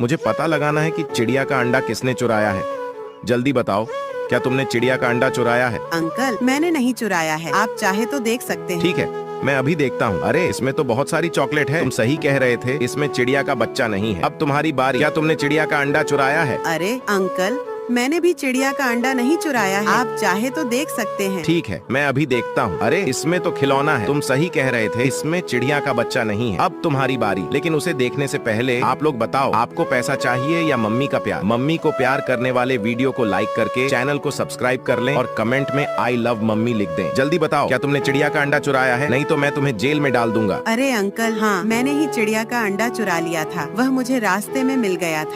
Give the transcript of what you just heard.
मुझे पता लगाना है कि चिड़िया का अंडा किसने चुराया है। जल्दी बताओ, क्या तुमने चिड़िया का अंडा चुराया है? अंकल, मैंने नहीं चुराया है। आप चाहे तो देख सकते हैं। ठीक है, मैं अभी देखता हूँ। अरे, इसमें तो बहुत सारी चॉकलेट है। तुम सही कह रहे थे, इसमें चिड़िया का बच्चा नहीं है। अब तुम्हारी बारी। क्या तुमने चिड़िया का अंडा चुराया है? अरे अंकल, मैंने भी चिड़िया का अंडा नहीं चुराया है। आप चाहे तो देख सकते हैं। ठीक है, मैं अभी देखता हूँ। अरे, इसमें तो खिलौना है। तुम सही कह रहे थे, इसमें चिड़िया का बच्चा नहीं है। अब तुम्हारी बारी। लेकिन उसे देखने से पहले आप लोग बताओ, आपको पैसा चाहिए या मम्मी का प्यार? मम्मी को प्यार करने वाले वीडियो को लाइक करके चैनल को सब्सक्राइब कर लें और कमेंट में आई लव मम्मी लिख दें। जल्दी बताओ, क्या तुमने चिड़िया का अंडा चुराया है? नहीं तो मैं तुम्हें जेल में डाल दूंगा। अरे अंकल, हाँ, मैंने ही चिड़िया का अंडा चुरा लिया था। वह मुझे रास्ते में मिल गया था।